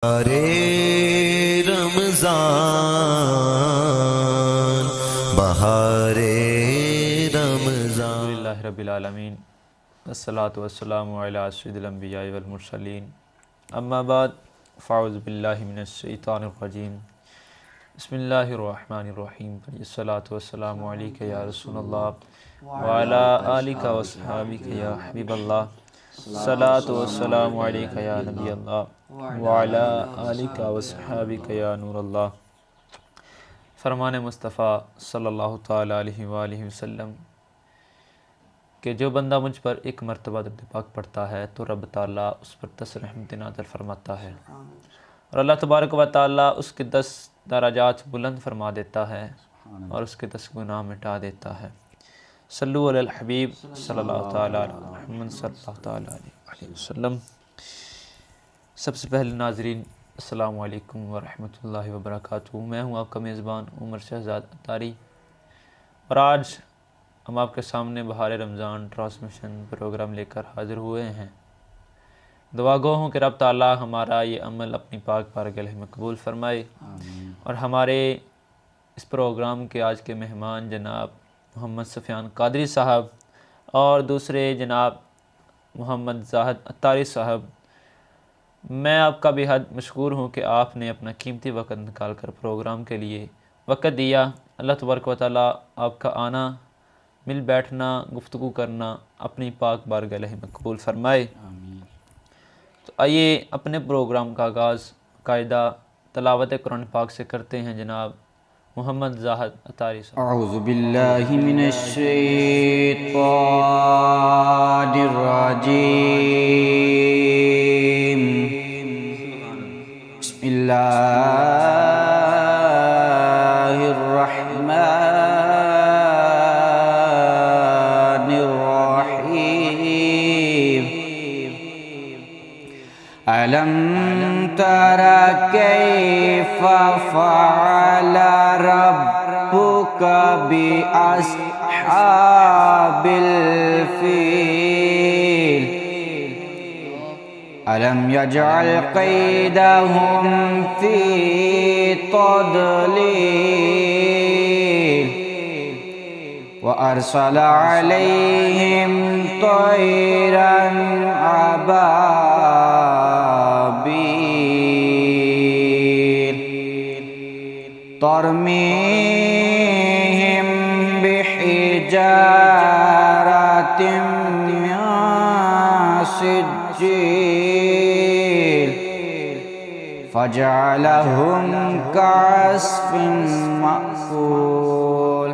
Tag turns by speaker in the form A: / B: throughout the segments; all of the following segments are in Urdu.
A: ارے رمضان بہار رمضان
B: الحمدللہ رب العالمین والصلاة والسلام علی سید الانبیاء والمرسلین اما بعد فاعوذ باللہ من الشیطان الرجیم بسم اللہ الرحمن الرحیم الصلاة والسلام علیک یا رسول اللہ وعلی آلک واصحابک یا حبیب اللہ الصلاة والسلام علیک یا نبی اللہ وعلی آلک واصحابک یا نور اللہ۔ فرمان مصطفیٰ صلی اللہ تعالیٰ علیہ وآلہ وسلم کہ جو بندہ مجھ پر ایک مرتبہ درود پاک پڑھتا ہے تو رب تعالیٰ اس پر 10 رحمت نازل فرماتا ہے اور اللہ تبارک و تعالیٰ اس کے 10 درجات بلند فرما دیتا ہے اور اس کے 10 گناہ مٹا دیتا ہے۔ صلو علی الحبیب صلی اللہ تعالیٰ علیہ محمد صلی اللہ تعالیٰ علیہ وسلم۔ سب سے پہلے ناظرین السلام علیکم ورحمۃ اللہ وبرکاتہ۔ میں ہوں آپ کا میزبان عمر شہزاد اتاری اور آج ہم آپ کے سامنے بہار رمضان ٹرانسمیشن پروگرام لے کر حاضر ہوئے ہیں۔ دعا گو ہوں کہ رب تعالیٰ ہمارا یہ عمل اپنی پاک بارگاہ میں قبول فرمائے اور ہمارے اس پروگرام کے آج کے مہمان جناب محمد سفیان قادری صاحب اور دوسرے جناب محمد زاہد اتاری صاحب، میں آپ کا بے حد مشکور ہوں کہ آپ نے اپنا قیمتی وقت نکال کر پروگرام کے لیے وقت دیا۔ اللہ تبارک و تعالیٰ آپ کا آنا، مل بیٹھنا، گفتگو کرنا اپنی پاک بارگاہ میں قبول فرمائے۔ تو آئیے اپنے پروگرام کا آغاز قاعدہ تلاوت قرآن پاک سے کرتے ہیں جناب محمد زاہد اتاری صاحب۔
C: اعوذ باللہ من الشیطان الرجیم، بسم اللہ الرحمن الرحیم۔ ألم تر كيف فعل ربك بأصحاب الفيل ألم يجعل كيدهم في تضليل وأرسل عليهم طيرا أبابيل ترميهم بحجارة من سجيل فجعلهم كعصف مأكول۔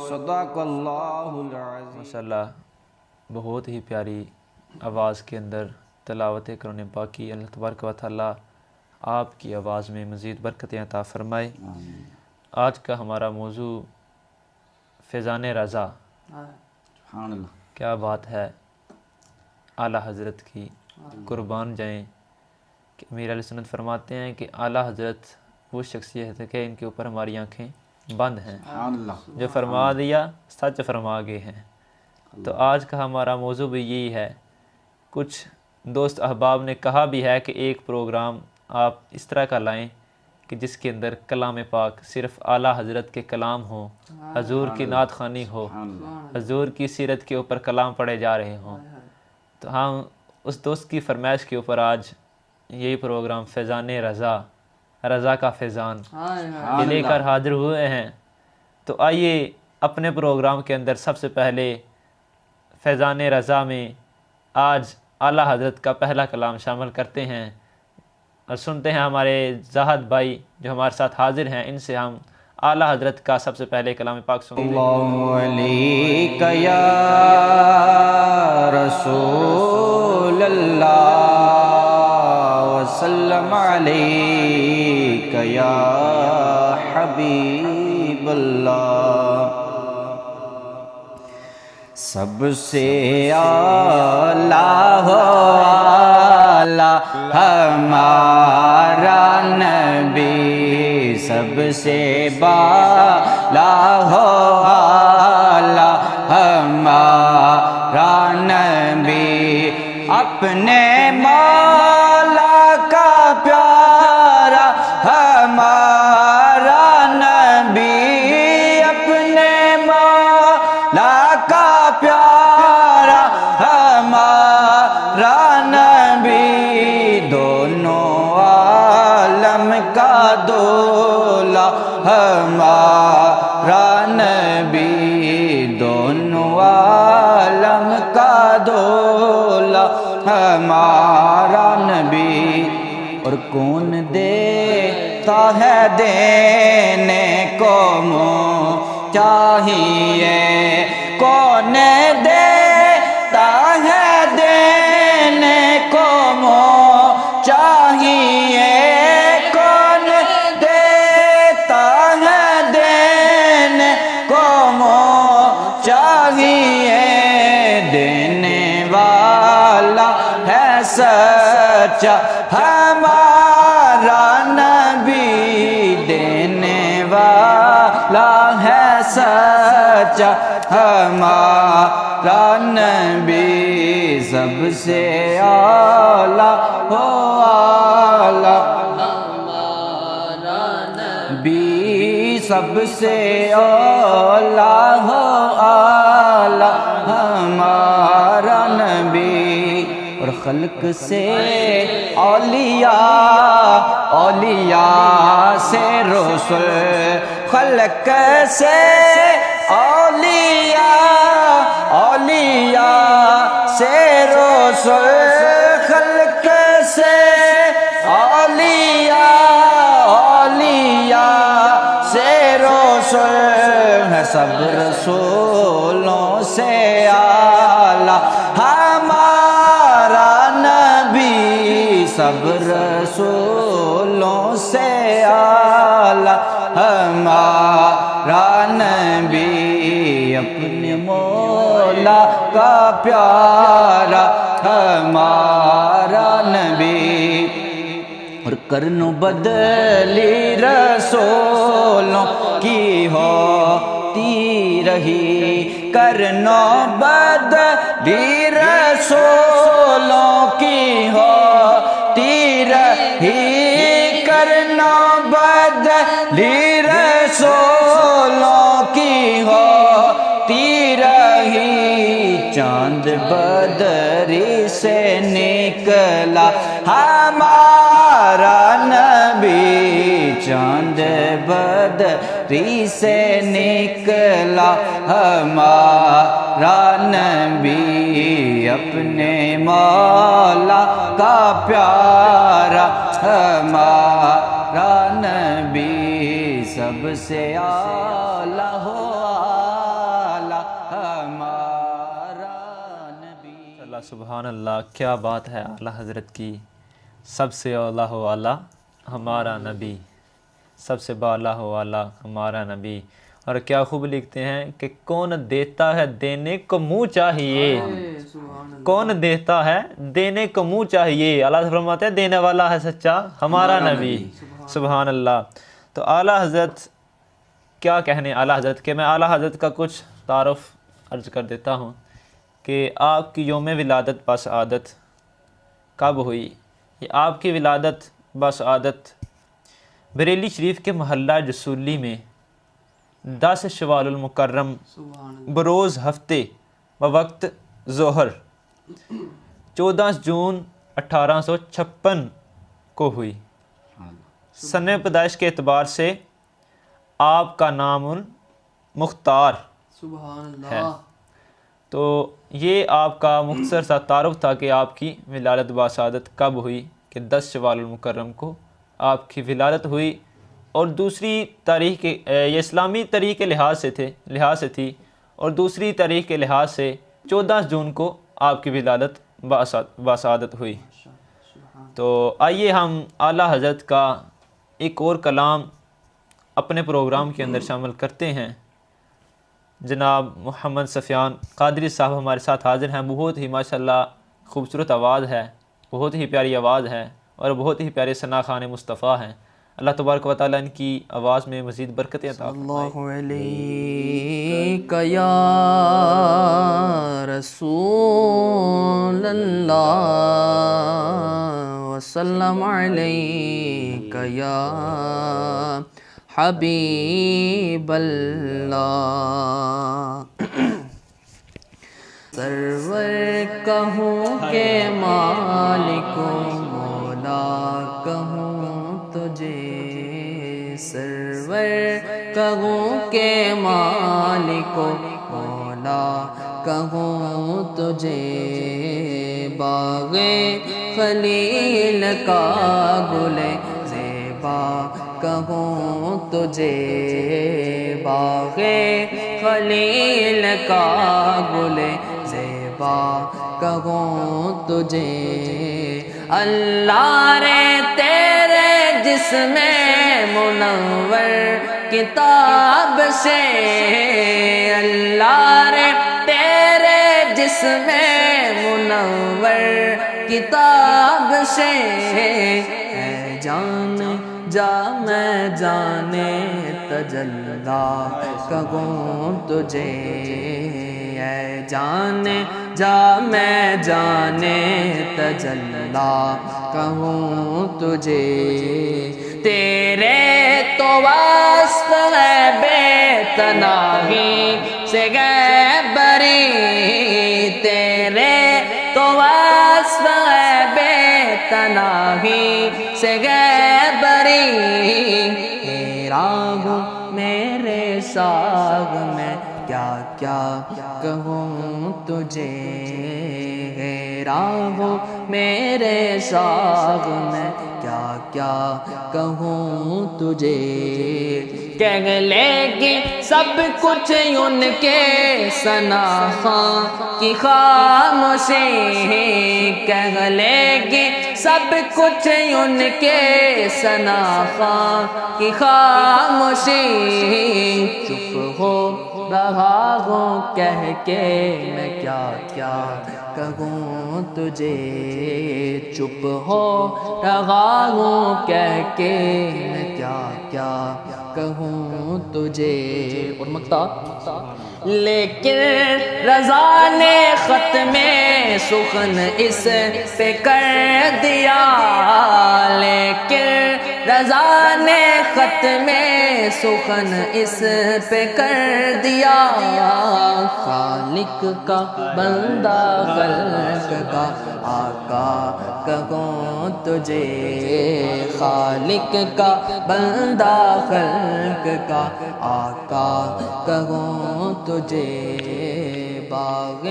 C: صدق اللہ العظیم۔
B: ماشاءاللہ، بہت ہی پیاری آواز کے اندر تلاوت قرآن پاک کی۔ اللہ تبارک و تعالیٰ آپ کی آواز میں مزید برکتیں عطا فرمائے۔ آج کا ہمارا موضوع فیضان رضا۔
C: سبحان اللہ،
B: کیا بات ہے، اعلیٰ حضرت کی قربان جائیں کہ امیر علیہ سنت فرماتے ہیں کہ اعلیٰ حضرت وہ شخصیت ہے کہ ان کے اوپر ہماری آنکھیں بند ہیں،
C: سبحان اللہ،
B: جو فرما دیا سچ فرما گئے ہیں۔ تو آج کا ہمارا موضوع بھی یہی ہے۔ کچھ دوست احباب نے کہا بھی ہے کہ ایک پروگرام آپ اس طرح کا لائیں کہ جس کے اندر کلام پاک صرف اعلیٰ حضرت کے کلام ہوں، حضور کی نعت خوانی ہو، حضور کی سیرت کے اوپر کلام پڑھے جا رہے ہوں۔ تو ہم اس دوست کی فرمائش کے اوپر آج یہی پروگرام فیضان رضا، رضا کا فیضان یہ لے کر حاضر ہوئے ہیں۔ تو آئیے اپنے پروگرام کے اندر سب سے پہلے فیضان رضا میں آج اعلیٰ حضرت کا پہلا کلام شامل کرتے ہیں اور سنتے ہیں ہمارے زاہد بھائی جو ہمارے ساتھ حاضر ہیں، ان سے ہم اعلیٰ حضرت کا سب سے پہلے کلام پاک سنتے ہیں۔
C: اللہ علیک یا رسول اللہ وسلم علیک یا حبیب اللہ۔ سب سے اعلیٰ ہو اعلیٰ ہمارا نبی، سب سے بالا ہو اعلیٰ ہمارا نبی، اپنے مولا کا پیارا عالم کا دولا ہمارا نبی، دونوں عالم کا دولا ہمارا نبی۔ اور کون دیتا ہے دینے کو منہ چاہیے، کون دیتا ہے دینے کو منہ چاہیے، کون دیتا ہے دینے کو منہ چاہیے، دینے والا ہے سچا ہمارا نبی، دینے والا ہے سچا ہمارا نبی، سب سے اعلیٰ ہو اعلیٰ ہمارا نبی، سب سے اعلیٰ ہو اعلیٰ ہمارا نبی۔ اور خلق سے اولیاء، اولیاء سے رسل، خلق سے اولیاء، اولیاء سے رسل، خلق سے اولیاء، اولیاء سے رسل، ہے سب رسولوں سے اعلیٰ ہمارا نبی، سب رسولوں سے اعلیٰ ہمارا نبی، اپنے مولا کا پیارا ہمارا نبی۔ اور کرنو بدلی رسولوں کی ہوتی رہی، کرنو بدلی رسولوں کی ہوتی رہی، کرنو بدلی رسولوں کی ہوتی رہی، چاند بدری سے نکلا ہمارا نبی، چاند بدری سے نکلا ہمارا نبی، اپنے مولا کا پیارا ہمارا نبی، سب سے اعلیٰ ہو اعلیٰ ہمارا نبی۔
B: اللہ سبحان اللہ، کیا بات ہے اعلیٰ حضرت کی، سب سے اعلیٰ ہو اعلیٰ ہمارا نبی، سب سے بالا ہو اعلیٰ ہمارا نبی۔ اور کیا خوب لکھتے ہیں کہ کون دیتا ہے دینے کو منہ چاہیے، کون دیتا ہے دینے کو منہ چاہیے، اللہ فرماتے ہیں دینے والا ہے سچا ہمارا نبی، سبحان اللہ۔ تو اعلیٰ حضرت کیا کہنے اعلیٰ حضرت کے، میں اعلیٰ حضرت کا کچھ تعارف عرض کر دیتا ہوں کہ آپ کی یوم ولادت بسعادت کب ہوئی؟ یہ آپ کی ولادت بسعادت بریلی شریف کے محلہ رسولی میں 10 شوال المکرم بروز ہفتے و وقت ظہر 14 جون 1856 کو ہوئی۔ سن پیدائش کے اعتبار سے آپ کا نام مختار ہے۔ تو یہ آپ کا مختصر سا تعارف تھا کہ آپ کی ولادت بسعادت کب ہوئی، کہ 10 شوال المکرم کو آپ کی ولادت ہوئی۔ اور دوسری تاریخ یہ اسلامی تاریخ کے لحاظ سے تھی، اور دوسری تاریخ کے لحاظ سے 14 جون کو آپ کی ولادت بسعادت ہوئی۔ تو آئیے ہم اعلیٰ حضرت کا ایک اور کلام اپنے پروگرام کے اندر شامل کرتے ہیں۔ جناب محمد سفیان قادری صاحب ہمارے ساتھ حاضر ہیں، بہت ہی ماشاءاللہ خوبصورت آواز ہے، بہت ہی پیاری آواز ہے، اور بہت ہی پیارے ثنا خوان مصطفیٰ ہیں۔ اللہ تبارک و تعالیٰ ان کی آواز میں مزید برکتیں عطا فرمائے۔
D: اللہ علیکہ یا رسول اللہ وسلم علیکہ یا حبیب اللہ۔ سرور کہوں کہ مالک مولا کہوں تجھے، منور کہوں کہ مالک و مولا کہوں تجھے باغ خلیل کا گل زیبا کہوں تجھے باغ خلیل کا گل زیبا کہوں تجھے اللہ رے تیرے جسم منور کتاب سے اللہ رے تیرے جسم منور کتاب سے اے جان جا میں جانے تجلا کہوں تجھے اے جان جا میں جانے تجلا کہوں تجھے تیرے تو وصف ہے بے تناہی سے گئے بری تیرے تو وصف ہے بے تناہی سے گئے بری تیرا ہوں میرے ساغ میں کیا کیا کہوں تجھے حیران ہوں میرے ساغ میں کیا کیا کہوں تجھے کہہ لے گی سب کچھ ان کے ثنا خاں کی خاموشی کہہ لے گی سب کچھ ان کے ثنا خاں کی خاموشی چپ ہو رہا ہوں کہہ کے میں کیا کیا کہوں تجھے چپ ہو رہا ہوں کہہ کے میں کیا کیا کہوں تجھے اور مقطع لیکن رضا نے ختم سخن اس پہ کر دیا لیکن رضا نے ختم سخن اس پہ کر دیا خالق کا بندہ خلق کا آقا کہوں تجھے خالق کا بندہ خلق کا آقا کہوں تجھے باغ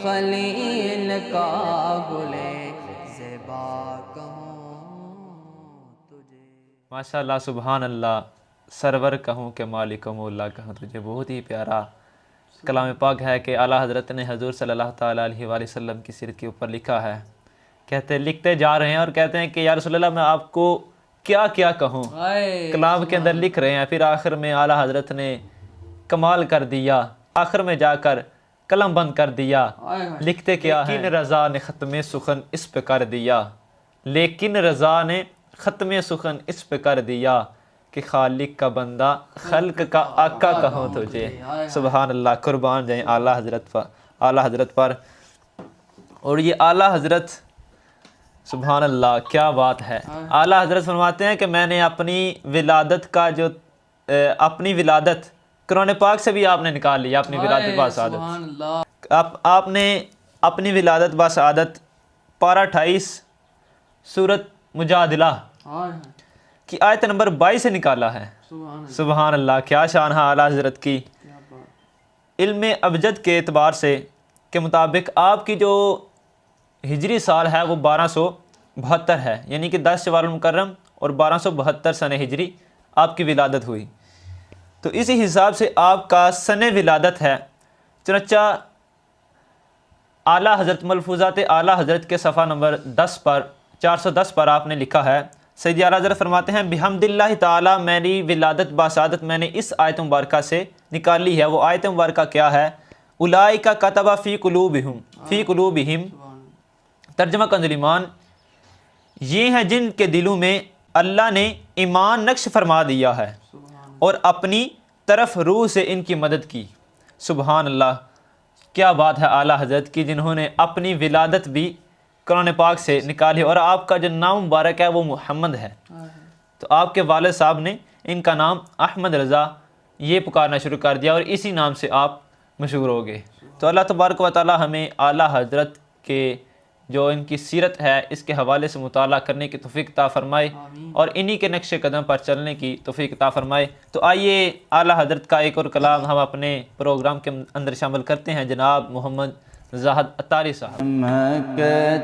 D: خلیل کا گل زیبا کہوں تجھے
B: ماشاءاللہ سبحان اللہ سرور کہوں کہ مالک و مولا کہوں تجھے بہت ہی پیارا کلام پاک ہے کہ اعلیٰ حضرت نے حضور صلی اللہ تعالیٰ علیہ وآلہ وسلم کی سیرت کے اوپر لکھا ہے کہتے لکھتے جا رہے ہیں اور کہتے ہیں کہ یا رسول اللہ میں آپ کو کیا کیا کہوں کلام کے اندر لکھ رہے ہیں پھر آخر میں اعلیٰ حضرت نے کمال کر دیا آخر میں جا کر قلم بند کر دیا لکھتے کیا ہے لیکن رضا نے ختم سخن اس پہ کر دیا لیکن رضا نے ختم سخن اس پہ کر دیا کہ خالق کا بندہ خلق کا آقا کہوں تجھے سبحان اللہ قربان جائیں اعلیٰ حضرت پر اور یہ اعلیٰ حضرت سبحان اللہ کیا بات ہے اعلیٰ حضرت فرماتے ہیں کہ میں نے اپنی ولادت کا جو اپنی ولادت قرآن پاک سے بھی آپ نے نکال لیا اپنی ولادت باسعادت آپ نے اپنی ولادت باسعادت پارہ 28 سورت مجادلہ کی آیت نمبر 22 سے نکالا ہے سبحان اللہ کیا شان ہے اعلیٰ حضرت کی علم ابجد کے اعتبار سے کے مطابق آپ کی جو ہجری سال ہے وہ 1272 ہے یعنی کہ 10 شوال المکرم اور 1272 سن ہجری آپ کی ولادت ہوئی تو اسی حساب سے آپ کا سن ولادت ہے چنانچہ اعلیٰ حضرت ملفوظات اعلیٰ حضرت کے صفحہ نمبر 410 پر آپ نے لکھا ہے سیدی اعلیٰ حضرت فرماتے ہیں بحمد اللہ تعالیٰ میری ولادت باسعادت میں نے اس آیت مبارکہ سے نکالی ہے وہ آیت مبارکہ کیا ہے اولئک کتب فی قلوبہم ترجمہ کنز ایمان یہ ہیں جن کے دلوں میں اللہ نے ایمان نقش فرما دیا ہے اور اپنی طرف روح سے ان کی مدد کی سبحان اللہ کیا بات ہے اعلیٰ حضرت کی جنہوں نے اپنی ولادت بھی قرآن پاک سے نکالی اور آپ کا جو نام مبارک ہے وہ محمد ہے تو آپ کے والد صاحب نے ان کا نام احمد رضا یہ پکارنا شروع کر دیا اور اسی نام سے آپ مشہور ہو گئے تو اللہ تبارک و تعالی ہمیں اعلیٰ حضرت کے جو ان کی سیرت ہے اس کے حوالے سے مطالعہ کرنے کی توفیق عطا فرمائے اور انہی کے نقش قدم پر چلنے کی توفیق عطا فرمائے۔ تو آئیے اعلیٰ حضرت کا ایک اور کلام ہم اپنے پروگرام کے اندر شامل کرتے ہیں۔ جناب محمد زاہد اتاری صاحب۔
C: چمک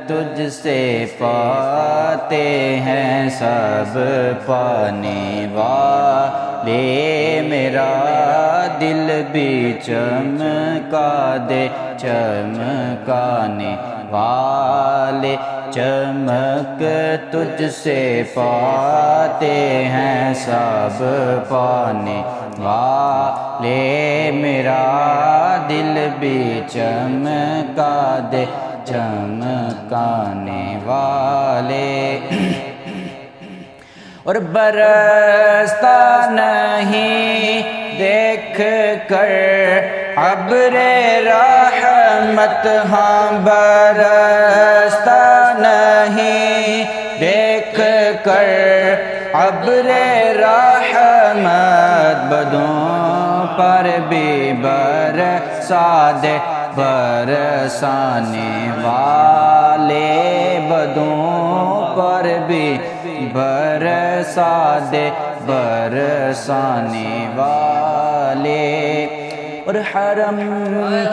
C: تجھ سے پاتے ہیں سب پانے والے، میرا دل بھی چمکا دے چمکانے والے، چمک تجھ سے پاتے ہیں سب پانے والے، میرا دل بھی چمکا دے چمکانے والے، اور برستا نہیں دیکھ کر ابر رحمت، ہاں برستا نہیں دیکھ کر ابر رحمت، بدوں پر بھی برسا دے برسانے والے، بدوں پر بھی برسا دے برسانے والے، اور حرم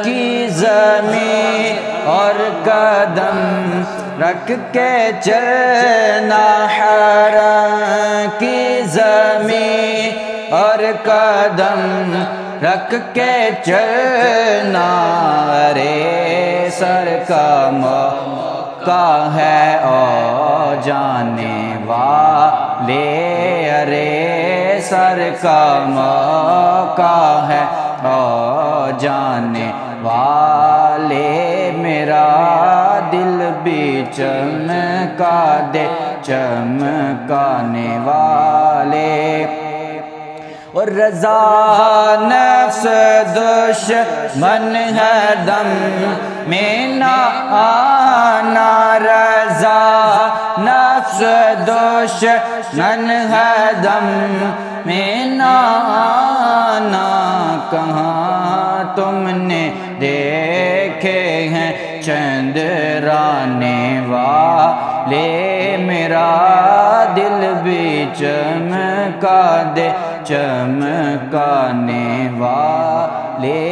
C: کی زمین اور قدم رکھ کے چلنا، حرم کی زمین اور قدم رکھ کے چلنا، ارے سر کا موقع ہے او جانے والے، ارے سر کا موقع ہے او جانے والے، میرا دل بھی چمکا دے چمکانے والے، اور رضا نفس دشمن ہے دم میں نہ آنا، رضا نفس دشمن ہے دم میں نہ آنا، کہاں تم نے دیکھے ہیں چندرانے والے، میرا دل بھی چمکا دے چمکانے والے،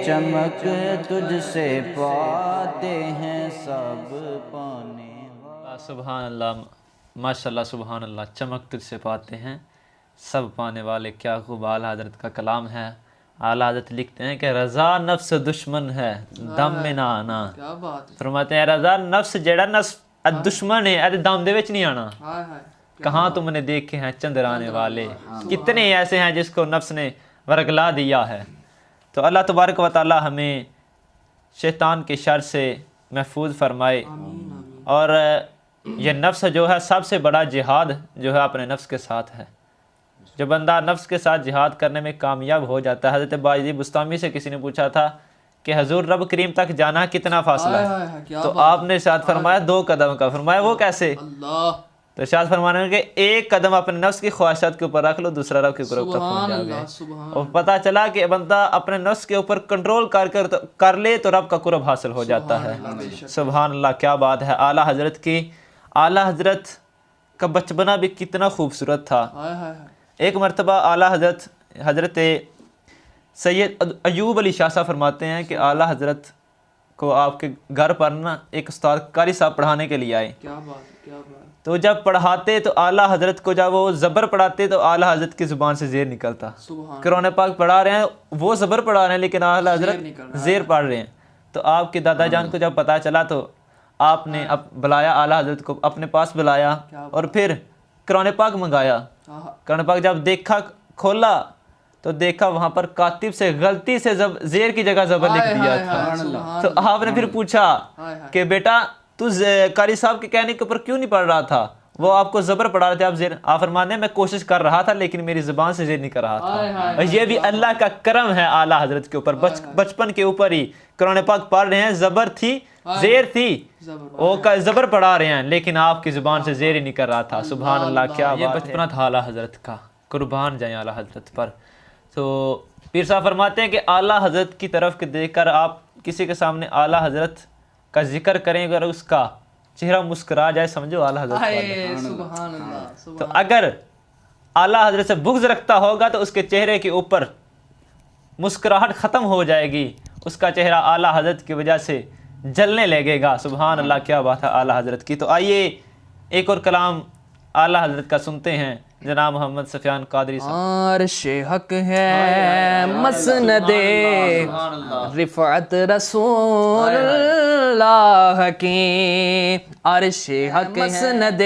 C: چمک تجھ سے پاتے ہیں سب پانے والے۔
B: سبحان اللہ، ماشاءاللہ سبحان اللہ، چمک تجھ سے پاتے ہیں سب پانے والے، کیا خوب اعلیٰ حضرت کا کلام ہے۔ اعلیٰ حضرت لکھتے ہیں کہ رضا نفس دشمن ہے دم میں نہ آنا، فرماتے ہیں رضا نفس جیڑا نفس دشمن ہے ادھے دم دے وچ نہیں آنا، کہاں تم نے دیکھے ہیں چندرانے والے، کتنے ایسے ہیں جس کو نفس نے ورگلا دیا ہے۔ تو اللہ تبارک و تعالی ہمیں شیطان کے شر سے محفوظ فرمائے، اور یہ نفس جو ہے سب سے بڑا جہاد جو ہے اپنے نفس کے ساتھ ہے، جو بندہ نفس کے ساتھ جہاد کرنے میں کامیاب ہو جاتا ہے۔ حضرت باجی بستامی سے کسی نے پوچھا تھا کہ حضور رب کریم تک جانا کتنا فاصلہ ہے، تو آپ نے ارشاد فرمایا 2 قدم کا، فرمایا وہ کیسے؟ تو ارشاد فرمانے کہ 1 قدم اپنے نفس کی خواہشات کے اوپر رکھ لو، دوسرا رب کے اوپر پہنچ جاؤ گے، اور پتہ چلا کہ بندہ اپنے نفس کے اوپر کنٹرول کر لے تو رب کا قرب حاصل ہو جاتا ہے۔ سبحان اللہ، کیا بات ہے اعلیٰ حضرت کی۔ اعلیٰ حضرت کا بچپنا بھی کتنا خوبصورت تھا۔ ایک مرتبہ اعلیٰ حضرت سید ایوب علی شاہ صاحب فرماتے ہیں کہ اعلیٰ حضرت کو آپ کے گھر پر نا ایک استاد قاری صاحب پڑھانے کے لیے آئے، تو جب پڑھاتے تو اعلیٰ حضرت کو جب وہ زبر پڑھاتے تو اعلیٰ حضرت کی زبان سے زیر نکلتا، قرآن پاک پڑھا رہے ہیں، وہ زبر پڑھا رہے ہیں لیکن اعلیٰ حضرت زیر پڑھ رہے ہیں۔ تو آپ کے دادا جان کو جب پتہ چلا تو آپ نے بلایا اعلیٰ حضرت کو اپنے پاس بلایا، اور پھر قرآن پاک منگایا۔ قرآن پاک جب دیکھا کھولا تو دیکھا وہاں پر کاتب سے غلطی سے زیر کی جگہ زبر لکھ دیا تھا۔ تو آپ نے پھر پوچھا کہ بیٹا تو قاری صاحب کے کہنے کے اوپر کیوں نہیں پڑھ رہا تھا، وہ آپ کو زبر پڑھا رہے تھے، آپ زیر، آپ فرمانے میں کوشش کر رہا تھا لیکن میری زبان سے زیر نہیں کر رہا تھا۔ اور یہ بھی اللہ کا کرم ہے اعلیٰ حضرت کے اوپر، بچپن کے اوپر ہی قرآن پاک پڑھ رہے ہیں، زبر تھی، زیر تھی، وہ زبر پڑھا رہے ہیں لیکن آپ کی زبان سے زیر ہی نہیں کر رہا تھا۔ سبحان اللہ، کیا یہ بچپنا تھا اعلیٰ حضرت کا، قربان جائیں اعلیٰ حضرت پر۔ تو پیر صاحب فرماتے ہیں کہ اعلیٰ حضرت کی طرف دیکھ کر آپ کسی کے سامنے اعلیٰ حضرت کا ذکر کریں اگر اس کا چہرہ مسکرا جائے سمجھو اعلیٰ حضرت والا۔
D: سبحان اللہ
B: تو اگر اعلیٰ حضرت سے بغض رکھتا ہوگا تو اس کے چہرے کے اوپر مسکراہٹ ختم ہو جائے گی، اس کا چہرہ اعلیٰ حضرت کی وجہ سے جلنے لگے گا۔ سبحان اللہ، کیا بات ہے اعلیٰ حضرت کی۔ تو آئیے ایک اور کلام اعلیٰ حضرت کا سنتے ہیں، جناب محمد سفیان قادری صاحب۔
D: عرش حق ہے مسند رفعت رسول اللہ کی، عرش حق مسند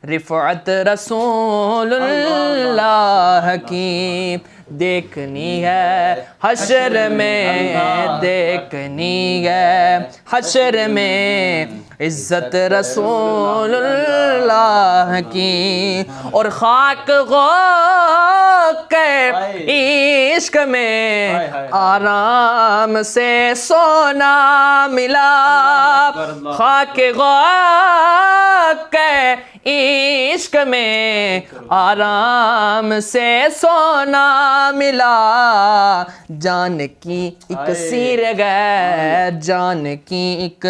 D: رفعت رسول اللہ کی، دیکھنی ہے حشر میں، دیکھنی ہے حشر میں عزت رسول اللہ کی، اور خاک غوق کے عشق میں آرام سے سونا ملا، خاک غوق کے عشق میں آرام سے سونا ملا، جان کی ایک سیر گئے، جان کی ایک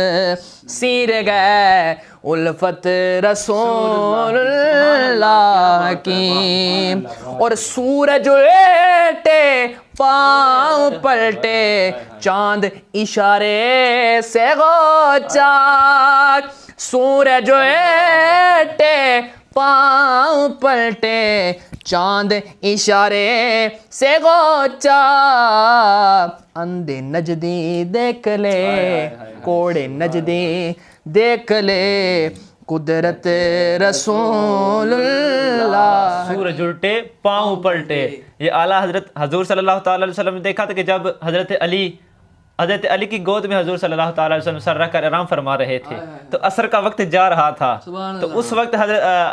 D: سیر گئے الفت رسول اللہ کی، اور سورج الٹے پاؤں پلٹے چاند اشارے سے غوچا، سورج الٹے پاؤں پلٹے چاند اشارے سے غوچا، اندھے نجدی دیکھ لے کوڑے نجدی دیکھ لے قدرت رسول اللہ۔
B: سورج الٹے پاؤں پلٹے، یہ اعلیٰ حضرت حضور صلی اللہ تعالیٰ علیہ وسلم نے دیکھا تھا کہ جب حضرت علی کی گود میں حضور صلی اللہ تعالیٰ علیہ وسلم سر رکھ کر آرام فرما رہے تھے، تو عصر کا وقت جا رہا تھا، تو اس وقت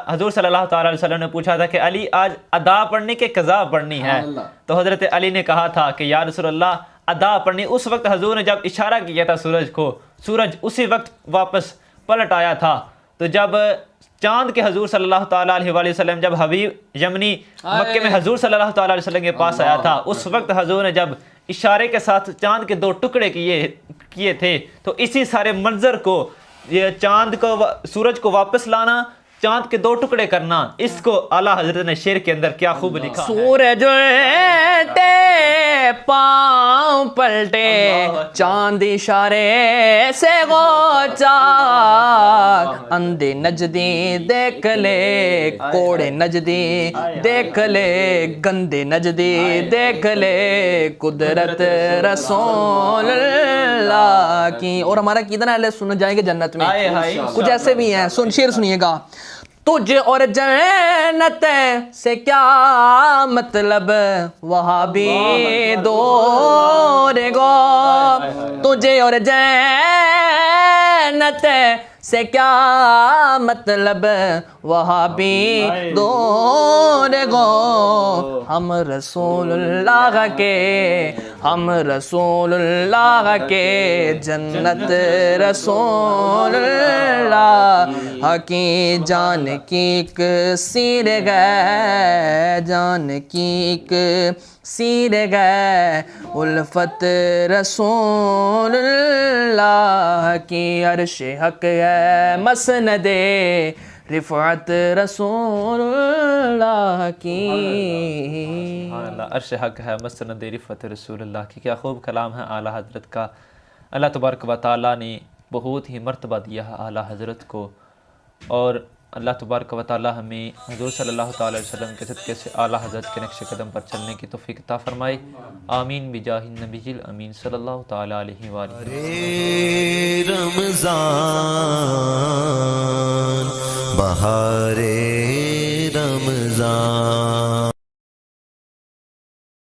B: حضور صلی اللہ تعالیٰ علیہ وسلم نے پوچھا تھا کہ علی آج ادا پڑھنی کہ قضا پڑھنی ہے؟ تو حضرت علی نے کہا تھا کہ یا رسول اللہ ادا پڑھنی۔ اس وقت حضور نے جب اشارہ کیا تھا سورج کو، سورج اسی وقت واپس پلٹ آیا تھا۔ تو جب چاند کے حضور صلی اللہ تعالیٰ علیہ وآلہ وسلم جب حبیب یمنی مکے میں حضور صلی اللہ تعالیٰ علیہ وسلم کے پاس آیا تھا، اس وقت حضور نے جب اشارے کے ساتھ چاند کے 2 ٹکڑے کیے تھے، تو اسی سارے منظر کو، یہ چاند کو، سورج کو واپس لانا، چاند کے 2 ٹکڑے کرنا، اس کو اعلیٰ حضرت نے شعر کے اندر کیا خوب لکھا ہے۔
D: سورج الٹے پاؤں پلٹے چاند اشارے سے غوچا، اندھے نجدی دیکھ لے کوڑے نجدی دیکھ لے، گندے نجدی دیکھ لے قدرت رسول اللہ کی۔ اور ہمارا کتنا اہل سن جائیں گے جنت میں، کچھ ایسے بھی ہیں، شعر سنیے گا۔ تجھ اور جنت سے کیا مطلب وہاں بھی دور گو، تجھے اور جنت سے کیا مطلب وہاں بھی دور گو، ہم رسول اللہ کے، ہم رسول اللہ کے، جنت رسول اللہ کی، جان کی ایک سیر گئے، جان کی ایک سیر گئے الفت رسول اللہ کی، عرش حق ہے مسند رفعت رسول اللہ کی۔
B: سبحان اللہ، عرش حق ہے مسند رفعت رسول اللہ کی۔ کیا خوب کلام ہے اعلیٰ حضرت کا۔ اللہ تبارک و تعالیٰ نے بہت ہی مرتبہ دیا ہے اعلیٰ حضرت کو، اور اللہ تبارک و تعالیٰ ہمیں حضور صلی اللہ تعالیٰ علیہ وسلم کے صدقے سے اعلیٰ حضرت کے نقش قدم پر چلنے کی توفیق عطا فرمائے، آمین بجاہ النبی الامین صلی اللہ تعالیٰ علیہ وآلہ۔
A: رمضان